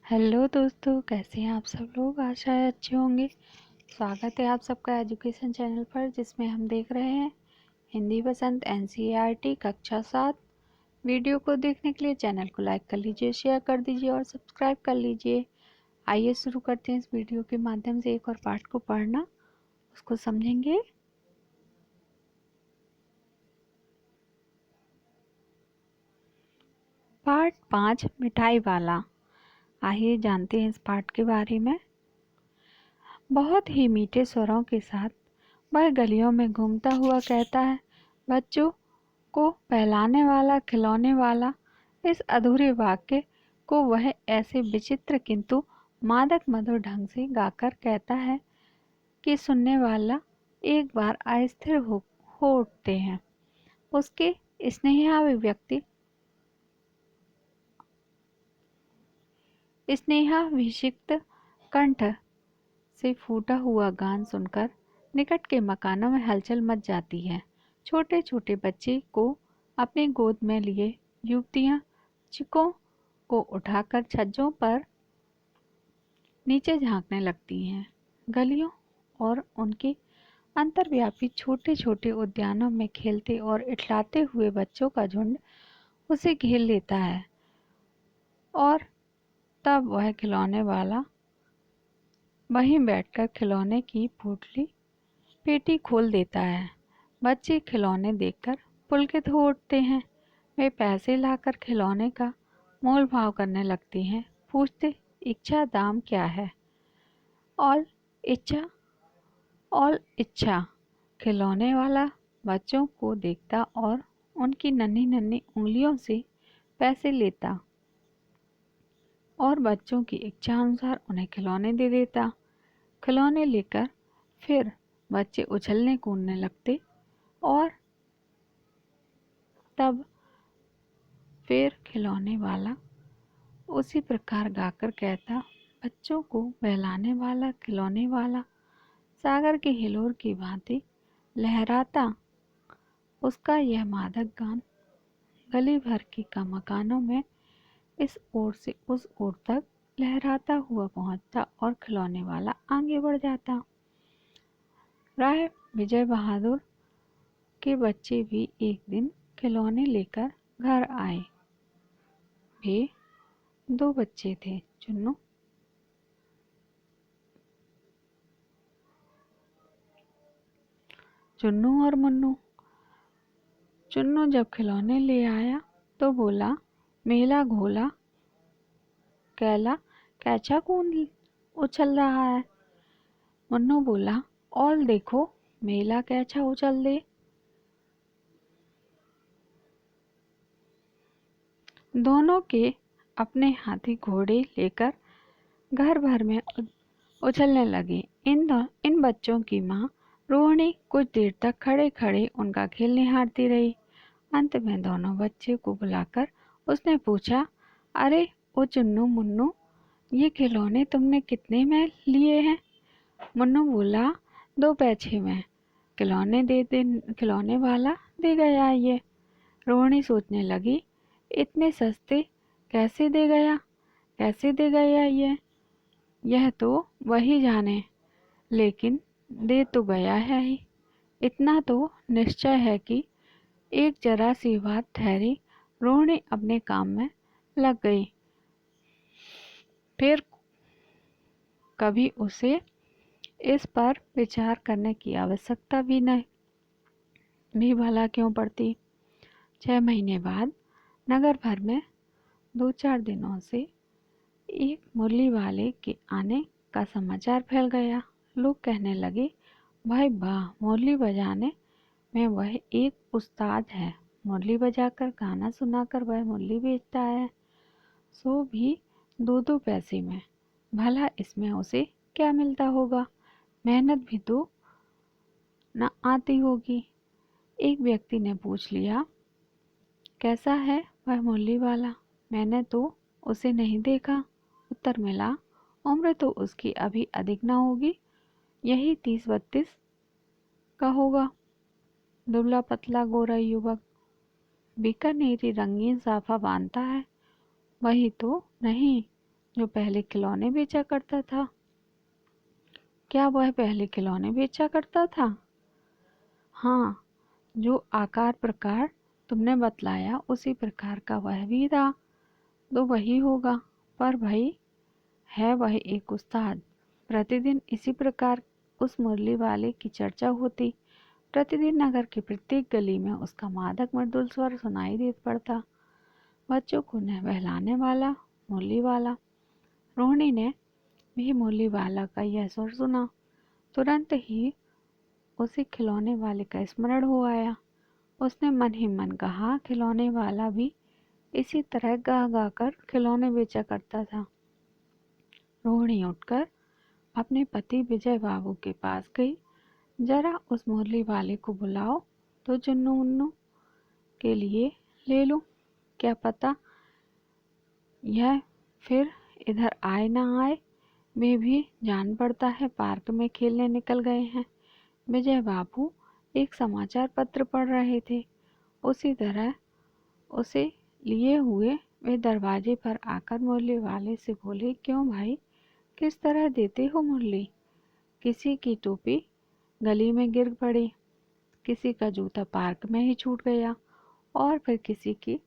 Hello दोस्तों, कैसे हैं आप सब लोग। आशा है अच्छे होंगे। स्वागत है आप सबका एजुकेशन चैनल पर, जिसमें हम देख रहे हैं हिंदी बसंत एनसीईआरटी कक्षा 7। वीडियो को देखने के लिए चैनल को लाइक कर लीजिए, शेयर कर दीजिए और सब्सक्राइब कर लीजिए। आइए शुरू करते हैं इस वीडियो के माध्यम से एक और पाठ को पढ़ना, उसको समझेंगे। पाठ 5, मिठाई वाला। आइए जानते हैं इस पाठ के बारे में। बहुत ही मीठे स्वरों के साथ वह गलियों में घूमता हुआ कहता है, बच्चों को बहलाने वाला, खिलौने वाला। इस अधूरे वाक्य को वह ऐसे विचित्र किंतु मादक मधुर ढंग से गाकर कहता है कि सुनने वाला एक बार अस्थिर हो उठते हैं। उसके स्नेहाभिषिक्त कंठ से फूटा हुआ गान सुनकर निकट के मकानों में हलचल मच जाती है। छोटे छोटे बच्चे को अपनी गोद में लिए युवतियां चिकों को उठाकर छज्जों पर नीचे झांकने लगती हैं। गलियों और उनके अंतर्व्यापी छोटे छोटे उद्यानों में खेलते और इठलाते हुए बच्चों का झुंड उसे घेर लेता है और तब वह खिलौने वाला वहीं बैठकर खिलौने की पेटी खोल देता है। बच्चे खिलौने देखकर पुलकित हो उठते हैं। वे पैसे लाकर खिलौने का मोल भाव करने लगते हैं। पूछते, इच्छा दाम क्या है? ऑल इच्छा। खिलौने वाला बच्चों को देखता और उनकी नन्ही नन्ही उंगलियों से पैसे लेता और बच्चों की इच्छा अनुसार उन्हें खिलौने दे देता। खिलौने लेकर फिर बच्चे उछलने कूदने लगते और तब फिर खिलौने वाला उसी प्रकार गाकर कहता, बच्चों को बहलाने वाला, खिलौने वाला। सागर के हिलोर की भांति लहराता उसका यह मादक गान गली भर की मकानों में इस ओर से उस ओर तक लहराता हुआ पहुंचता और खिलौने वाला आगे बढ़ जाता। राय विजय बहादुर के बच्चे भी एक दिन खिलौने लेकर घर आए। वे 2 बच्चे थे, चुन्नू और मुन्नू। चुन्नू जब खिलौने ले आया तो बोला, मेला घोला कैला कैचा कौन उछल रहा है? मुन्नू बोला, और देखो मेला कैचा उछल दे। दोनों के अपने हाथी घोड़े लेकर घर भर में उछलने लगे। इन बच्चों की माँ रोहिणी कुछ देर तक खड़े खड़े उनका खेल निहारती रही। अंत में दोनों बच्चे को बुलाकर उसने पूछा, अरे ओ चुन्नू मुन्नू, ये खिलौने तुमने कितने में लिए हैं? मुन्नू बोला, 2 पैसे में। खिलौने वाला दे गया ये। रोहिणी सोचने लगी, इतने सस्ते कैसे दे गया ये? यह तो वही जाने, लेकिन दे तो गया है ही। इतना तो निश्चय है कि एक जरा सी बात ठहरी। रोहिणी अपने काम में लग गई। फिर कभी उसे इस पर विचार करने की आवश्यकता भी भला क्यों पड़ती। 6 महीने बाद नगर भर में 2-4 दिनों से एक मुरली वाले के आने का समाचार फैल गया। लोग कहने लगे, भाई वाह, मुरली बजाने में वह एक उस्ताद है। मुरली बजाकर गाना सुनाकर वह मुरली बेचता है, सो भी 2-2 पैसे में। भला इसमें उसे क्या मिलता होगा? मेहनत भी तो न आती होगी। एक व्यक्ति ने पूछ लिया, कैसा है वह मुरली वाला? मैंने तो उसे नहीं देखा। उत्तर मिला, उम्र तो उसकी अभी अधिक न होगी, यही 30-32 का होगा। दुबला पतला गोरा युवक, बीकानेरी रंगीन साफा बांधता है। वही तो नहीं, जो पहले खिलौने बेचा करता था? क्या वह पहले खिलौने बेचा करता था? हाँ, जो आकार प्रकार तुमने बतलाया उसी प्रकार का वह भी था, तो वही होगा। पर भाई, है वह एक उस्ताद। प्रतिदिन इसी प्रकार उस मुरली वाले की चर्चा होती। प्रतिदिन नगर की प्रत्येक गली में उसका मादक मृदुल स्वर सुनाई दे पड़ता। बच्चों को न बहलाने वाला मुरली वाला। रोहिणी ने भी मुरली वाला का यह स्वर सुना। तुरंत ही उसे खिलौने वाले का स्मरण हो आया। उसने मन ही मन कहा, खिलौने वाला भी इसी तरह गा गा कर खिलौने बेचा करता था। रोहिणी उठकर अपने पति विजय बाबू के पास गई। जरा उस मुरली वाले को बुलाओ तो चुन्नू मुन्नू के लिए ले लूं। क्या पता यह फिर इधर आए ना आए। वे भी जान पड़ता है पार्क में खेलने निकल गए हैं। विजय बाबू एक समाचार पत्र पढ़ रहे थे। उसी तरह उसे लिए हुए वे दरवाजे पर आकर मुरली वाले से बोले, क्यों भाई, किस तरह देते हो मुरली? किसी की टोपी गली में गिर पड़ी, किसी का जूता पार्क में ही छूट गया, और फिर किसी की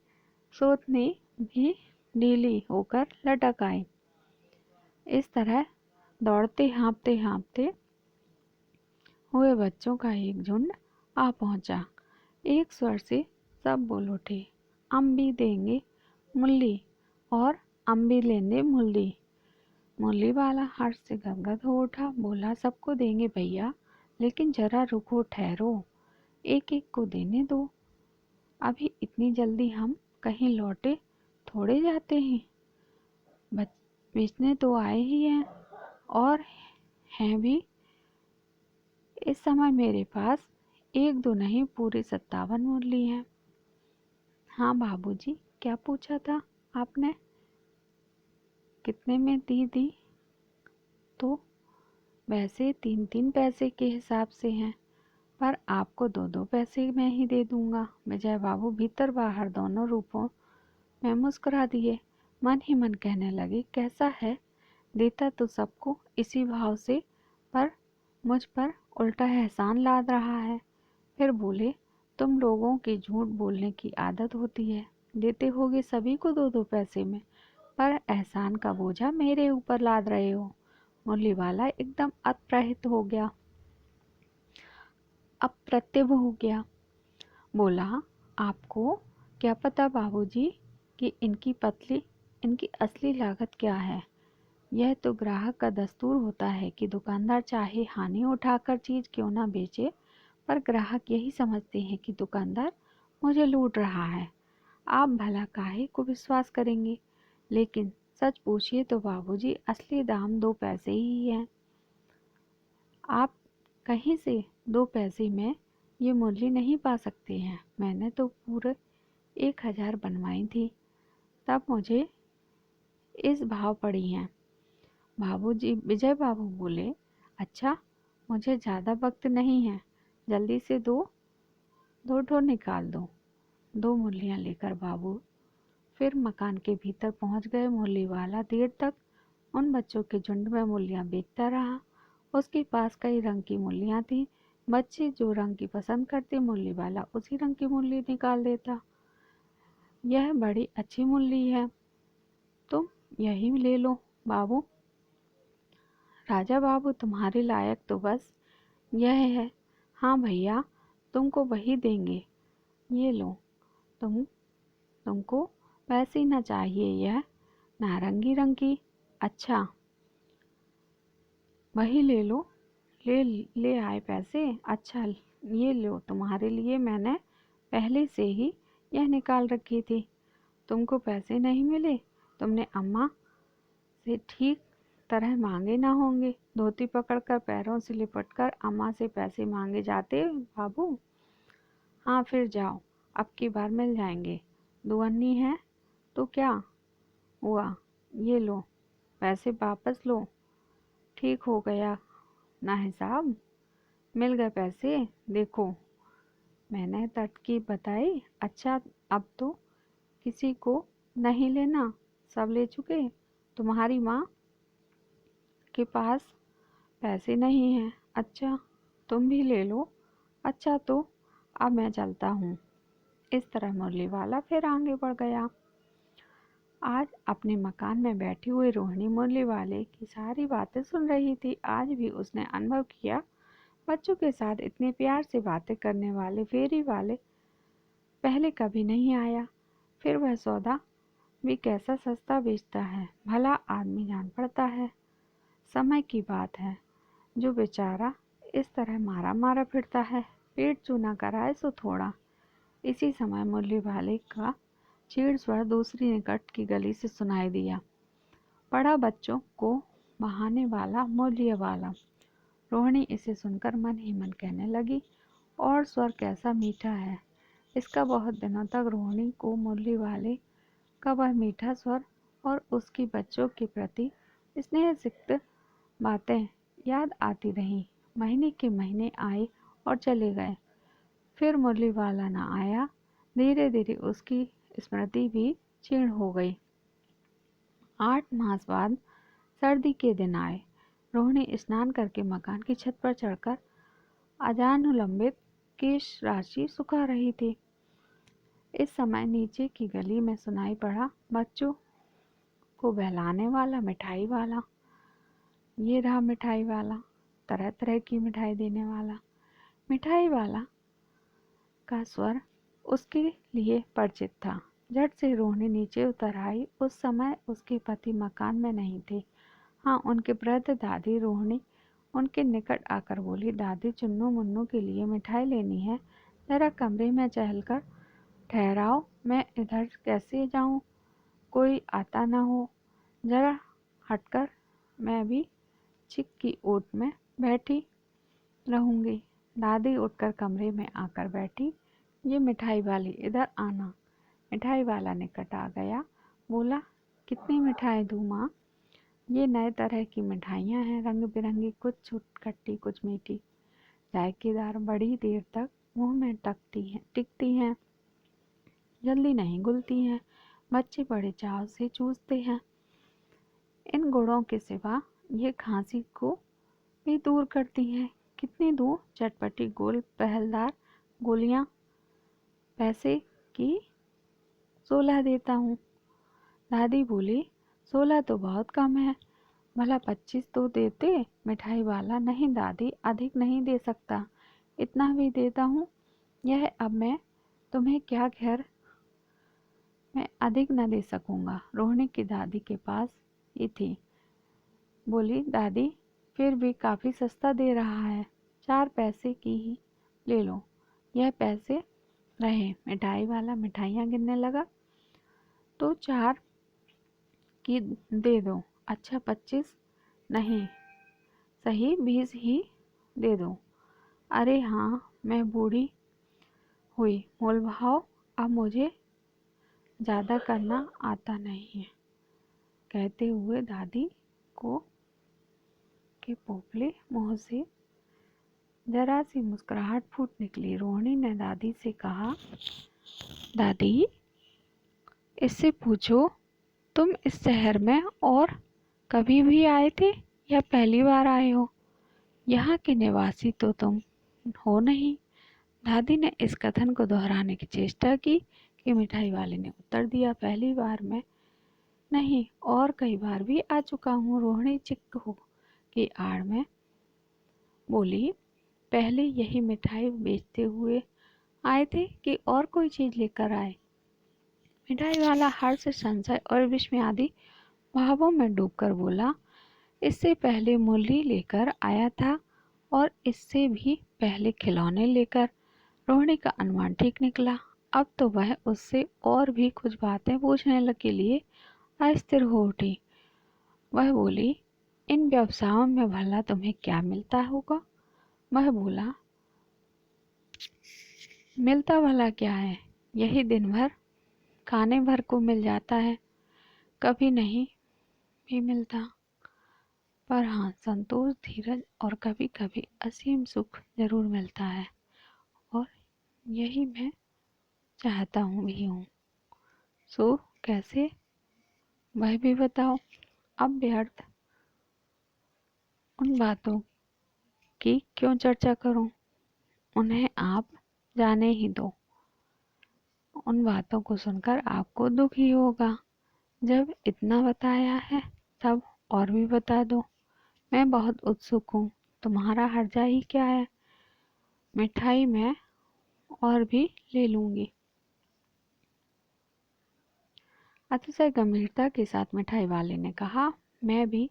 सोतनी भी ढीली होकर लटक आई। इस तरह दौड़ते हाँफते हाँफते हुए बच्चों का एक झुंड आ पहुंचा। एक स्वर से सब बोल उठे, हम भी देंगे मुरली और हम भी लेंगे मुरली। मुरली वाला हर्ष से गदगद हो उठा, बोला, सबको देंगे भैया, लेकिन जरा रुको, ठहरो, एक एक को देने दो। अभी इतनी जल्दी हम कहीं लौटे थोड़े जाते हैं। बेचने तो आए ही हैं, और हैं भी। इस समय मेरे पास एक दो नहीं, पूरे 57 मुरली हैं। हाँ बाबूजी, क्या पूछा था आपने? कितने में दी? तो वैसे 3-3 पैसे के हिसाब से हैं, पर आपको 2-2 पैसे में ही दे दूंगा। विजय बाबू भीतर बाहर दोनों रूपों में मुस्कुरा दिए। मन ही मन कहने लगे, कैसा है, देता तो सबको इसी भाव से, पर मुझ पर उल्टा एहसान लाद रहा है। फिर बोले, तुम लोगों की झूठ बोलने की आदत होती है। देते होगे सभी को 2-2 पैसे में, पर एहसान का बोझा मेरे ऊपर लाद रहे हो। मुरली वाला एकदम अप्रतिभ हो गया। बोला, आपको क्या पता बाबूजी कि इनकी असली लागत क्या है? यह तो ग्राहक का दस्तूर होता है कि दुकानदार चाहे हानि उठाकर चीज क्यों ना बेचे, पर ग्राहक यही समझते हैं कि दुकानदार मुझे लूट रहा है। आप भला काहे को विश्वास करेंगे? लेकिन सच पूछिए तो बाबूजी, असली दाम 2 पैसे ही है। आप कहीं से 2 पैसे में ये मुरली नहीं पा सकते हैं। मैंने तो पूरे 1000 बनवाई थी, तब मुझे इस भाव पड़ी हैं। बाबूजी, विजय बाबू बोले, अच्छा, मुझे ज़्यादा वक्त नहीं है, जल्दी से दो ठो निकाल दो। 2 मुरलियाँ लेकर बाबू फिर मकान के भीतर पहुंच गए। मुरली वाला देर तक उन बच्चों के झुंड में मुरलियाँ बेचता रहा। उसके पास कई रंग की मुरलियाँ थीं। बच्चे जो रंग की पसंद करते, मुरली वाला उसी रंग की मुरली निकाल देता। यह बड़ी अच्छी मुरली है, तुम यही ले लो बाबू। राजा बाबू, तुम्हारे लायक तो बस यह है। हाँ भैया, तुमको वही देंगे, ये लो। तुमको वैसी न चाहिए, यह नारंगी रंग की? अच्छा, वही ले लो। ले आए पैसे? अच्छा, ये लो, तुम्हारे लिए मैंने पहले से ही यह निकाल रखी थी। तुमको पैसे नहीं मिले? तुमने अम्मा से ठीक तरह मांगे ना होंगे। धोती पकड़कर पैरों से लिपटकर अम्मा से पैसे मांगे जाते बाबू? हाँ, फिर जाओ, अब की बार मिल जाएंगे। दुअन्नी है तो क्या हुआ, ये लो, पैसे वापस लो। ठीक हो गया ना हिसाब? मिल गए पैसे? देखो, मैंने तरकीब बताई। अच्छा, अब तो किसी को नहीं लेना, सब ले चुके? तुम्हारी माँ के पास पैसे नहीं हैं। अच्छा, तुम भी ले लो। अच्छा, तो अब मैं चलता हूँ। इस तरह मुरली वाला फिर आगे बढ़ गया। आज अपने मकान में बैठी हुई रोहिणी मुरली वाले की सारी बातें सुन रही थी। आज भी उसने अनुभव किया, बच्चों के साथ इतने प्यार से बातें करने वाले फेरी वाले पहले कभी नहीं आया। फिर वह सौदा भी कैसा सस्ता बेचता है, भला आदमी जान पड़ता है। समय की बात है, जो बेचारा इस तरह मारा मारा फिरता है, पेट चूना कराए सो थोड़ा। इसी समय मुरली वाले का चीड़ स्वर दूसरी निकट की गली से सुनाई दिया। पड़ा बच्चों को बहाने वाला मुरली वाला। रोहिणी इसे सुनकर मन ही मन कहने लगी, और स्वर कैसा मीठा है। इसका बहुत दिनों तक रोहिणी को मुरली वाले का वह मीठा स्वर और उसकी बच्चों के प्रति स्नेह सिक्त बातें याद आती रहीं। महीने के महीने आए और चले गए, फिर मुरली वाला न आया। धीरे धीरे उसकी स्मृति भी क्षीण हो गई। 8 मास बाद सर्दी के दिन आए। रोहिणी स्नान करके मकान की छत पर चढ़कर अजानुलंबित केश राशि सुखा रही थी। इस समय नीचे की गली में सुनाई पड़ा बच्चों को बहलाने वाला मिठाई वाला। ये रहा मिठाई वाला, तरह तरह की मिठाई देने वाला। मिठाई वाला का स्वर उसके लिए परिचित था। झट से रोहिणी नीचे उतर आई। उस समय उसके पति मकान में नहीं थे। हाँ, उनके वृद्ध दादी रोहिणी उनके निकट आकर बोली, दादी, चुन्नू मुन्नू के लिए मिठाई लेनी है, जरा कमरे में चलकर ठहराओ। मैं इधर कैसे जाऊं, कोई आता न हो। जरा हटकर मैं भी चिक की ओट में बैठी रहूंगी। दादी उठकर कमरे में आकर बैठी। ये मिठाई वाली, इधर आना। मिठाई वाला निकट आ गया, बोला, कितनी मिठाई दूँ माँ? ये नए तरह की मिठाइयाँ हैं, रंग बिरंगी, कुछ खट्टी कुछ मीठी, जायकेदार, बड़ी देर तक मुंह में टिकती हैं, जल्दी नहीं घुलती हैं, बच्चे बड़े चाव से चूसते हैं। इन गुणों के सिवा ये खांसी को भी दूर करती हैं। कितनी दूर? चटपटी गोल पहलदार गोलियां। पैसे की 16 देता हूँ। दादी बोली, 16 तो बहुत कम है, भला 25 तो देते। मिठाई वाला, नहीं दादी, अधिक नहीं दे सकता, इतना भी देता हूँ। यह अब मैं तुम्हें क्या घर में अधिक न दे सकूँगा। रोहिणी की दादी के पास ही थी। बोली, दादी, फिर भी काफ़ी सस्ता दे रहा है, 4 पैसे की ही ले लो। यह पैसे रहे। मिठाई वाला मिठाइयाँ गिनने लगा। तो 4 की दे दो। अच्छा, 25 नहीं, सही 20 ही दे दो। अरे हाँ, मैं बूढ़ी हुई, मोल भाव अब मुझे ज़्यादा करना आता नहीं है। कहते हुए दादी को के पोपले मुंह से जरा सी मुस्कुराहट फूट निकली। रोहिणी ने दादी से कहा, दादी, इससे पूछो, तुम इस शहर में और कभी भी आए थे या पहली बार आए हो? यहाँ के निवासी तो तुम हो नहीं। दादी ने इस कथन को दोहराने की चेष्टा की कि मिठाई वाले ने उत्तर दिया, पहली बार में नहीं, और कई बार भी आ चुका हूँ। रोहिणी चिक हो की आड़ में बोली, पहले यही मिठाई बेचते हुए आए थे कि और कोई चीज लेकर आए? मिठाई वाला हर्ष, संशय और विस्मय आदि भावों में डूबकर बोला, इससे पहले मूली लेकर आया था और इससे भी पहले खिलौने लेकर। रोहिणी का अनुमान ठीक निकला। अब तो वह उससे और भी कुछ बातें पूछने के लिए अस्थिर हो उठी। वह बोली, इन व्यवसायों में भला तुम्हें क्या मिलता होगा? वह बोला, मिलता भला क्या है, यही दिन भर खाने भर को मिल जाता है, कभी नहीं भी मिलता। पर हाँ, संतोष, धीरज और कभी कभी असीम सुख जरूर मिलता है, और यही मैं चाहता हूँ भी हूँ। सो कैसे, वह भी बताओ। अब व्यर्थ उन बातों की क्यों चर्चा करूं, उन्हें आप जाने ही दो। उन बातों को सुनकर आपको दुख ही होगा। जब इतना बताया है तब और भी बता दो। मैं बहुत उत्सुक हूँ, तुम्हारा हर्जा ही क्या है। मिठाई मैं और भी ले लूंगी। अतिशय गंभीरता के साथ मिठाई वाले ने कहा, मैं भी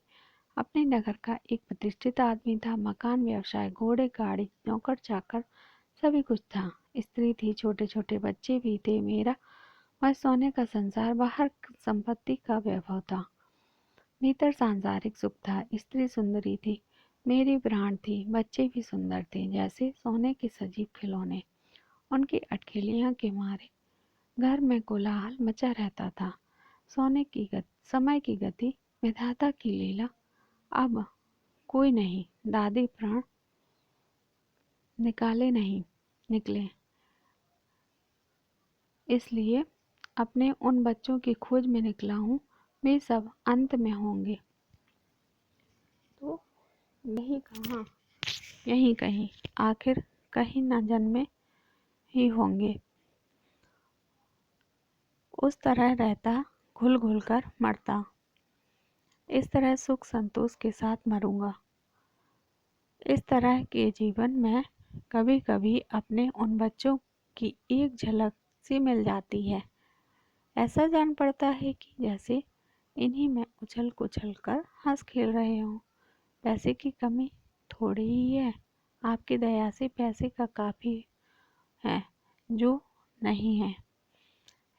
अपने नगर का एक प्रतिष्ठित आदमी था। मकान, व्यवसाय, घोड़े, गाड़ी, नौकर चाकर सभी कुछ था। स्त्री थी, छोटे छोटे बच्चे भी थे। मेरा वह सोने का संसार, बाहर संपत्ति का वैभव था, भीतर सांसारिक सुख था। स्त्री सुंदरी थी, मेरी प्राण थी। बच्चे भी सुंदर थे, जैसे सोने के सजीव खिलौने। उनकी अटखेलियां के मारे घर में कोलाहल मचा रहता था। समय की गति, विधाता की लीला। अब कोई नहीं, दादी प्राण निकले, इसलिए अपने उन बच्चों की खोज में निकला हूँ। वे सब अंत में होंगे तो यही कहीं, आखिर कहीं न जन्मे ही होंगे। उस तरह रहता, घुल घुल कर मरता। इस तरह सुख संतोष के साथ मरूंगा। इस तरह के जीवन में कभी कभी अपने उन बच्चों की एक झलक सी मिल जाती है। ऐसा जान पड़ता है कि जैसे इन्हीं में उछल कुछल कर हंस खेल रहे हों। पैसे की कमी थोड़ी ही है, आपकी दया से पैसे का काफ़ी है जो नहीं है।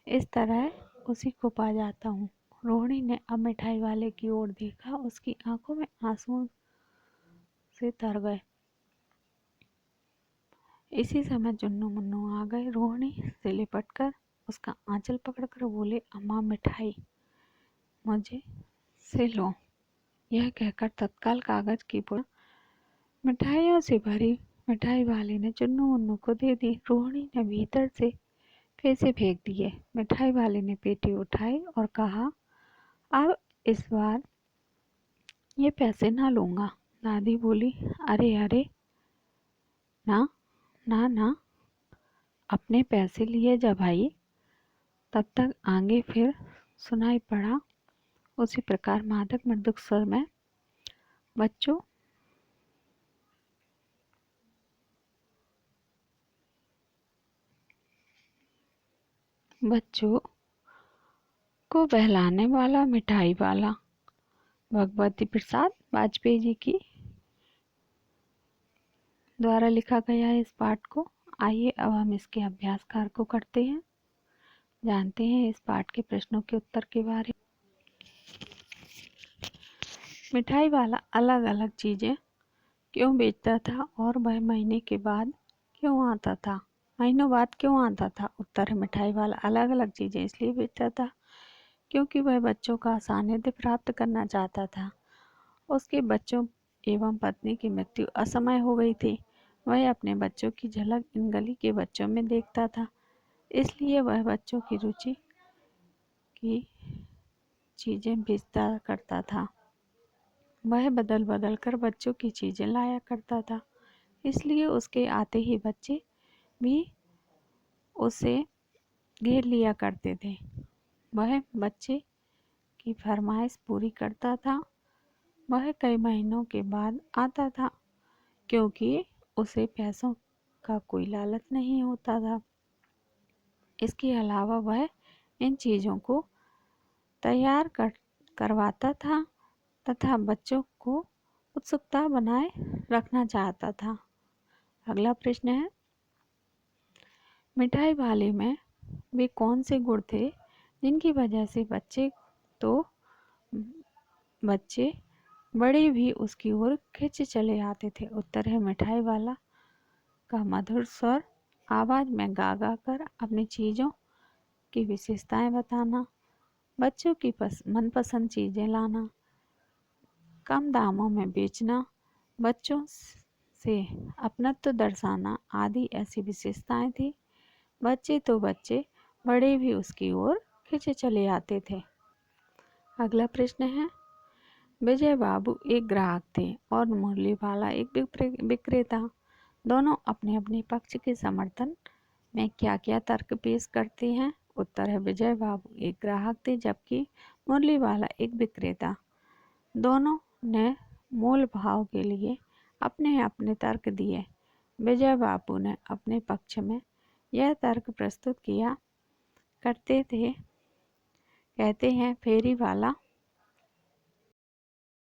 इस तरह उसी को पा जाता हूँ। रोहिणी ने अब मिठाई वाले की ओर देखा, उसकी आंखों में आंसू से तर गए। इसी समय चुन्नू मुन्नू आ गए। रोहिणी से लिपटकर उसका आंचल पकड़कर बोले, अम्मा मिठाई मुझे से लो। यह कहकर तत्काल कागज की पुड़ा मिठाइयों से भरी मिठाई वाले ने चुन्नू मुन्नू को दे दी। रोहिणी ने भीतर से पैसे फेंक दिए। मिठाई वाले ने पेटी उठाई और कहा, अब इस बार ये पैसे ना लूंगा। दादी बोली, अरे अरे, ना ना ना, अपने पैसे लिए जा भाई। तब तक आगे फिर सुनाई पड़ा उसी प्रकार मादक मृदुक स्वर में, बच्चों बच्चों को बहलाने वाला मिठाई वाला। भगवती प्रसाद वाजपेयी जी की द्वारा लिखा गया है इस पाठ को। आइए अब हम इसके अभ्यास कार्य को करते हैं, जानते हैं इस पाठ के प्रश्नों के उत्तर के बारे में। मिठाई वाला अलग अलग चीजें क्यों बेचता था और वह महीने के बाद क्यों आता था, महीनों बाद क्यों आता था? उत्तर है, मिठाई वाला अलग अलग चीजें इसलिए बेचता था क्योंकि वह बच्चों का सानिध्य प्राप्त करना चाहता था। उसके बच्चों एवं पत्नी की मृत्यु असमय हो गई थी। वह अपने बच्चों की झलक इन गली के बच्चों में देखता था, इसलिए वह बच्चों की रुचि की चीजें बेचता करता था। वह बदल बदल कर बच्चों की चीजें लाया करता था, इसलिए उसके आते ही बच्चे भी उसे घेर लिया करते थे। वह बच्चे की फरमाइश पूरी करता था। वह कई महीनों के बाद आता था क्योंकि उसे पैसों का कोई लालच नहीं होता था। इसके अलावा वह इन चीज़ों को तैयार करवाता था तथा बच्चों को उत्सुकता बनाए रखना चाहता था। अगला प्रश्न है, मिठाई वाले में वे कौन से गुण थे जिनकी वजह से बच्चे बड़े भी उसकी ओर खिंच चले आते थे? उत्तर है, मिठाई वाला का मधुर स्वर, आवाज़ में गा गा कर अपनी चीज़ों की विशेषताएं बताना, बच्चों की मनपसंद चीज़ें लाना, कम दामों में बेचना, बच्चों से अपनत्व दर्शाना आदि ऐसी विशेषताएं थी। बच्चे तो बच्चे, बड़े भी उसकी ओर खिंचे चले आते थे। अगला प्रश्न है, विजय बाबू एक ग्राहक थे और मुरली वाला एक विक्रेता। दोनों अपने अपने पक्ष के समर्थन में क्या क्या तर्क पेश करते हैं। उत्तर है, विजय बाबू एक ग्राहक थे जबकि मुरली वाला एक विक्रेता। दोनों ने मूल भाव के लिए अपने अपने तर्क दिए। विजय बाबू ने अपने पक्ष में यह तर्क प्रस्तुत किया करते थे। कहते हैं, फेरी वाला